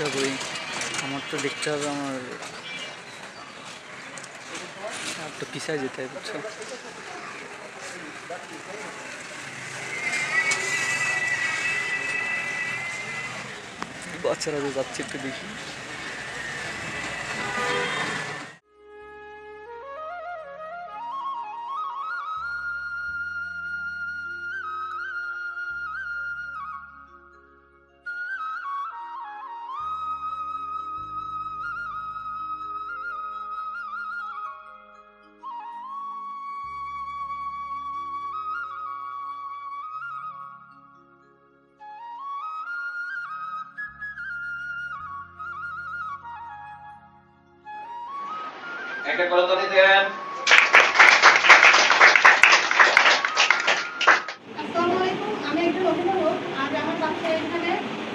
যাবই, আমার তো দেখতে হবে, আমার একটু পিছায় যেতে হবে, বুঝছো? বাচ্চারা তো যাচ্ছে, একটু দেখি। একটা করতালি দেন। আসসালামু আলাইকুম, আমি একজন অভিভাবক। আজ আমার বাচ্চা এখানে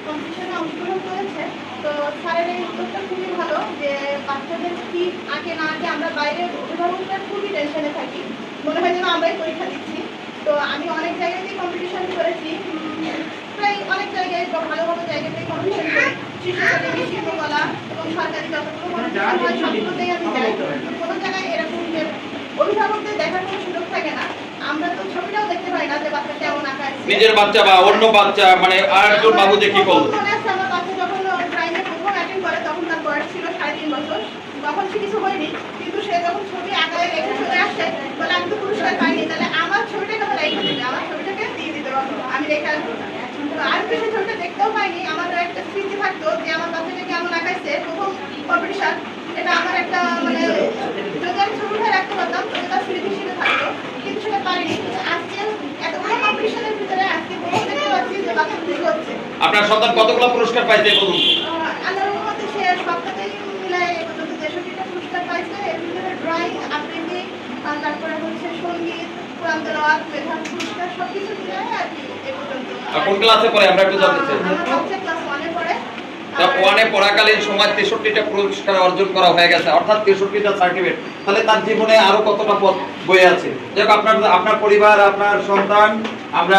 কম্পিটিশনে অংশগ্রহণ করেছে। তো স্যারের এই উদ্যোগটা খুবই ভালো যে বাচ্চাদের কি আগে না আগে আমরা বাইরে অভিভাবকরা খুবই টেনশনে থাকি, মনে হয় যেন আমরাই পরীক্ষা দিচ্ছি। তো আমি অনেক জায়গাতেই কম্পিটিশন করেছি, প্রায় অনেক জায়গায় ভালো ভালো জায়গাতেই কম্পিটিশন করি। শিশু একাডেমি, শিল্পকলা এবং সরকারি যতগুলো কম্পিটিশন হয় সবগুলোতেই আমি যাই। কোনো জায়গায় এরকম যে অভিভাবকদের দেখার কোনো সুযোগ থাকে না, আমরা তো ছবিটাও দেখতে পাই না যে বাচ্চা কেমন আঁকা আছে। নিজের বাচ্চা বা অন্য বাচ্চা মানে আরেকজন বাবু দেখি করলো। মনে আছে আমার বাচ্চা যখন প্রাইমে প্রথম অ্যাটেন্ড করে তখন তার বয়স ছিল 3.5 বছর। তখন সে কিছু হয়নি, কিন্তু সে যখন ছবি আঁকায় রেখে চলে আসে বলে আমি তো পুরস্কার পাইনি, তাহলে আমার ছবিটাকে আমার রেখে দিতে, আমার ছবিটাকে দিয়ে দিতে পারবো, আমি রেখে আসবো না। তো আমি তো সেই ছবিটা দেখতেও পাইনি, আমার একটা স্মৃতি থাকতো যে আমার বাচ্চাটা কেমন আঁকাইছে প্রথম কম্পিটিশন। এটা আমার একটা মানে যদি আমি ছবিটা রাখতে পারতাম তো এটা স্মৃতি হিসেবে থাকতো, কিন্তু সেটা পারিনি। আজকে এতগুলো কম্পিটিশনের ভিতরে আজকে প্রথম দেখতে পাচ্ছি যে বাচ্চা খুশি হচ্ছে। আপনার সন্তান কতগুলো পুরস্কার পাইছে বলুন? আল্লাহর রহমতে সে সবটাতেই মিলায় এ পর্যন্ত 63টা পুরস্কার পাইছে। এর ভিতরে ড্রয়িং, আবৃত্তি, তারপরে হচ্ছে সঙ্গীত, কোরআন তেলাওয়াত, মেধাবী পুরস্কার সবকিছু মিলায় আর কি এ পর্যন্ত। কোন ক্লাসে পড়ে আমরা একটু জানতে চাই। আমার বাচ্চা ক্লাস 1-এ পড়ে। তা 1-এ পড়াকালীন সময় 63টা পুরস্কার অর্জন করা হয়ে গেছে, অর্থাৎ 63টা সার্টিফিকেট। তাহলে তার জীবনে আরো কতটা পথ বয়ে আছে। যাক, আপনার পরিবার, আপনার সন্তান, আমরা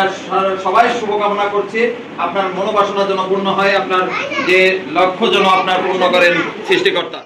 সবাই শুভকামনা করছি আপনার মনোবাসনা যেন পূর্ণ হয়, আপনার যে লক্ষ্য যেন আপনার পূর্ণ করেন সৃষ্টিকর্তা।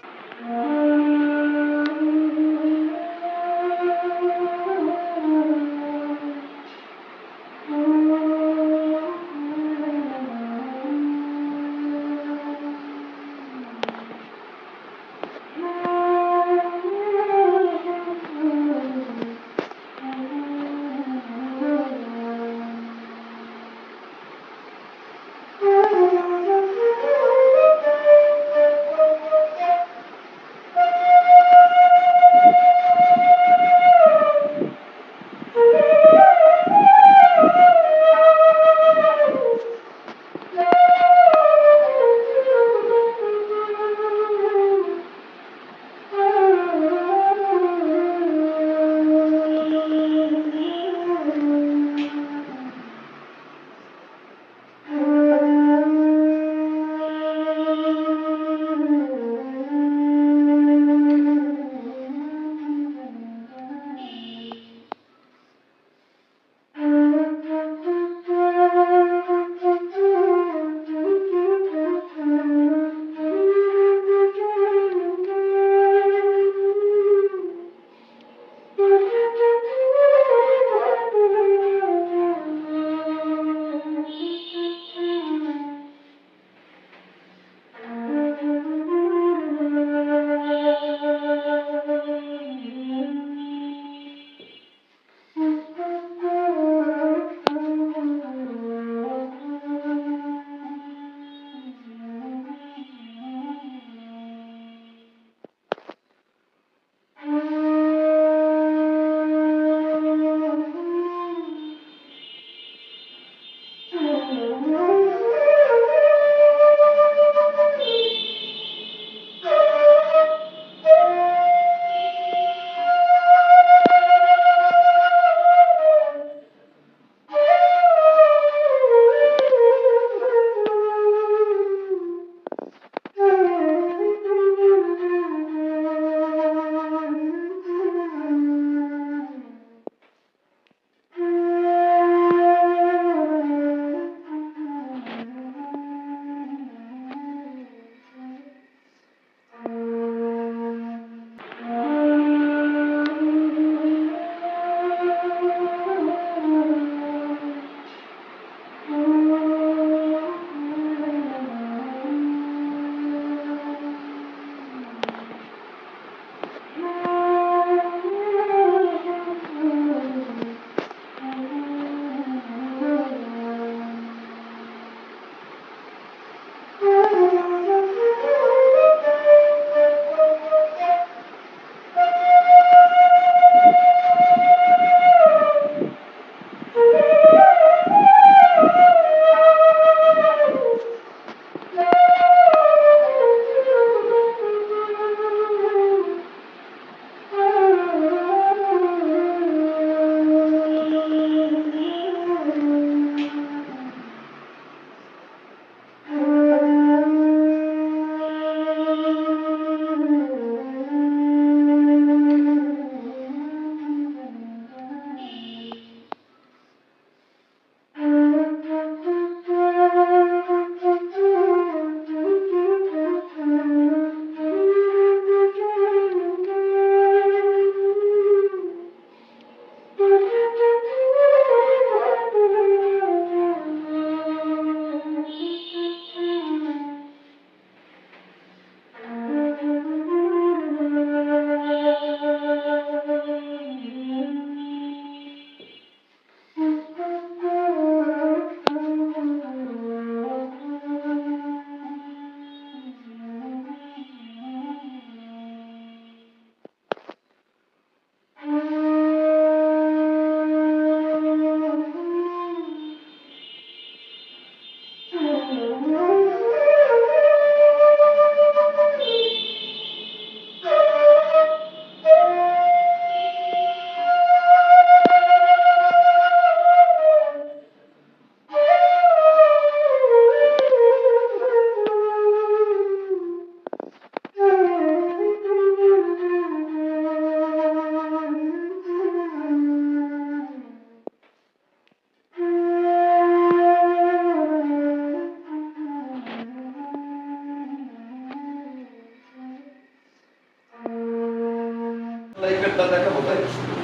লাইফেরটা দেখাবো তাই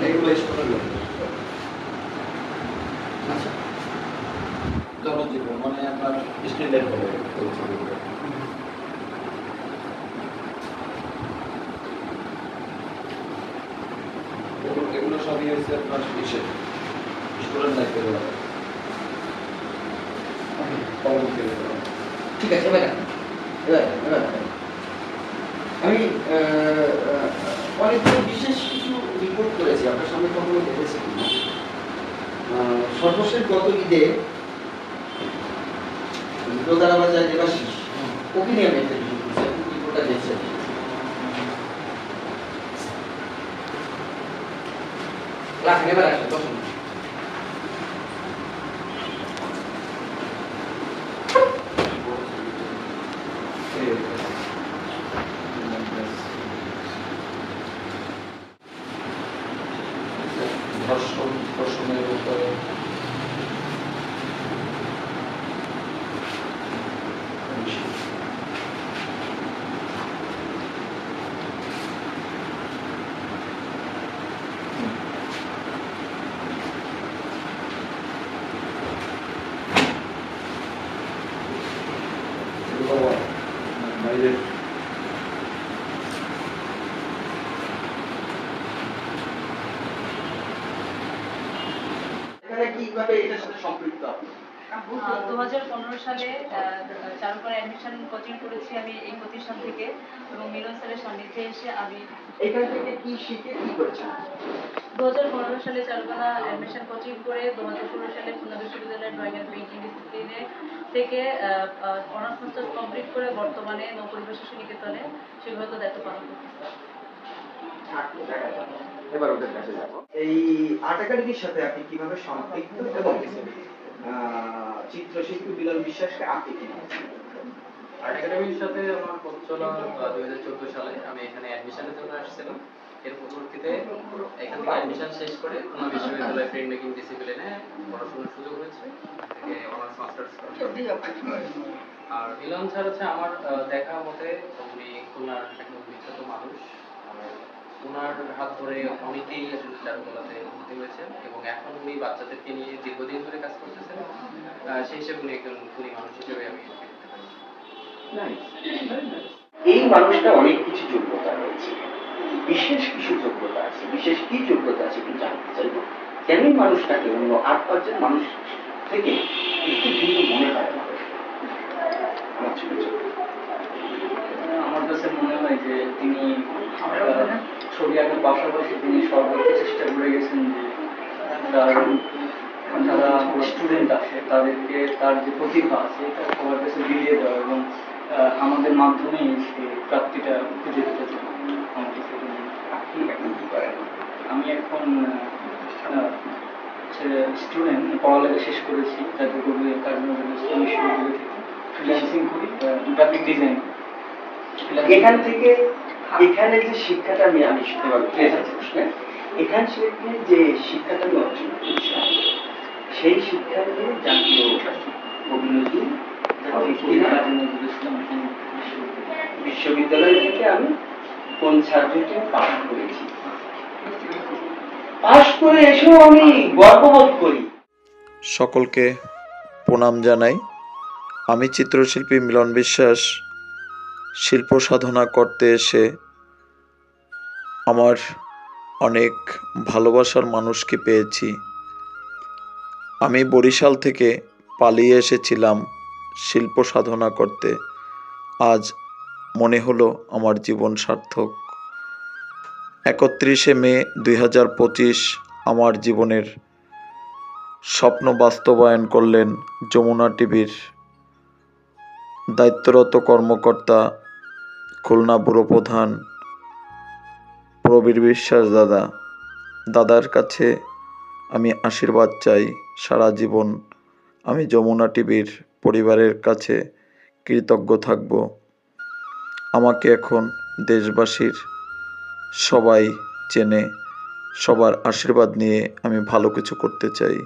এগুলো স্টোরের আচ্ছা জনজীবন মানে আপনার স্ট্যান্ডার্ড হবে এগুলো সবই হয়েছে আপনার বিশেষ স্টুডেন্ট লাইফে ঠিক আছে এবার আমি অনেকগুলো বিশেষ কিছু রিপোর্ট করেছি আপনার সামনে কখনো দেখেছি কিনা সর্বশেষ গত ঈদে দোতারা বাজার দেবাশিস ওকে নিয়ে আমি একটা রিপোর্টটা দেখছি রাখেন এবার আসেন বসুন ধর্ষণের উপরে বাইরের কিভাবে এটার সাথে সম্পৃক্ত আপনি 2015 সালে চারুকলা অ্যাডমিশন কোচিং করেছি আমি এই প্রতিষ্ঠান থেকে এবং মিলন স্যারের সান্নিধ্যে এসে আমি এখান থেকে কি শিখে কি করেছেন 2015 সালে চারুকলা অ্যাডমিশন কোচিং করে 2016 সালে খুলনা বিশ্ববিদ্যালয়ের ড্রয়িং অ্যান্ড পেইন্টিং ডিসিপ্লিনে থেকে অনার্স মাস্টার্স কমপ্লিট করে বর্তমানে নৌপরিবেশ শিশু নিকেতনে শিক্ষকতা দায়িত্ব পালন করতেছি। এবার ওদের কাছে যাব এই আর্ট একাডেমির সাথে আপনি কিভাবে সম্পৃক্ত এবং চিত্রশিল্পী মিলন বিশ্বাসকে আপনি কি আর্ট একাডেমির সাথে আমার পথ চলা 2014 সালে আমি এখানে অ্যাডমিশনের জন্য আসছিলাম। এর পরবর্তীতে এখান থেকে অ্যাডমিশন শেষ করে খুলনা বিশ্ববিদ্যালয়ে প্রিন্ট মেকিং ডিসিপ্লিনে পড়াশোনার সুযোগ হয়েছে, থেকে অনার্স মাস্টার্স। আর মিলন স্যার হচ্ছে আমার দেখা মতে উনি খুলনার একজন বিখ্যাত মানুষ। ওনার হাত ধরে অনেকেই আসলে চারুকলাতে ভর্তি হয়েছে এবং এখন উনি বাচ্চাদেরকে নিয়ে দীর্ঘদিন ধরে কাজ করতেছেন। সেই হিসেবে উনি একজন গুণী মানুষ হিসেবে আমি এই মানুষটা অনেক কিছু যোগ্যতা রয়েছে, বিশেষ কিছু যোগ্যতা আছে, বিশেষ কি যোগ্যতা আছে একটু জানতে চাইবো। কেন এই মানুষটাকে অন্য 8-5 মানুষ থেকে একটু ভিন্ন মনে হয় আমার কাছে মনে হয় যে তিনি ছবি আঁকার পাশাপাশি তিনি সর্বোচ্চ চেষ্টা করে গেছেন যে তার যারা স্টুডেন্ট আছে তাদেরকে তার যে প্রতিভা আছে এটা সবার কাছে বিলিয়ে দেওয়া এবং আমাদের মাধ্যমেই সেই প্রাপ্তিটা খুঁজে দিতে চাই। আমি এখন স্টুডেন্ট, পড়ালেখা শেষ করেছি জাতীয় কবি কাজী নজরুল ইসলাম বিশ্ববিদ্যালয় থেকে ফ্রিল্যান্সিং করি, গ্রাফিক ডিজাইন। এখান থেকে এখানে যে শিক্ষাটা আমি শিখতে পারবো এখান থেকে যে শিক্ষাটা আমি অর্জন করছি সেই শিক্ষা নিয়ে জাতীয় কবি নজরুল বিশ্ববিদ্যালয় থেকে আমি কোন সাবজেক্টে পাস করেছি, পাস করে এসেও আমি গর্ববোধ করি। সকলকে প্রণাম জানাই। আমি চিত্রশিল্পী মিলন বিশ্বাস শিল্প সাধনা করতে এসে আমার অনেক ভালোবাসার মানুষকে পেয়েছি। আমি বরিশাল থেকে পালিয়ে এসেছিলাম শিল্প সাধনা করতে, আজ মনে হলো আমার জীবন সার্থক। 31শে মে 2025 আমার জীবনের স্বপ্ন বাস্তবায়ন করলেন যমুনা টিভির দায়িত্বরত কর্মকর্তা খুলনা ব্যুরো প্রধান প্রবীর বিশ্বাস দাদার কাছে আমি আশীর্বাদ চাই। সারা জীবন আমি যমুনা টিভির পরিবারের কাছে কৃতজ্ঞ থাকব। আমাকে এখন দেশবাসীর সবাই চেনে, সবার আশীর্বাদ নিয়ে আমি ভালো কিছু করতে চাই।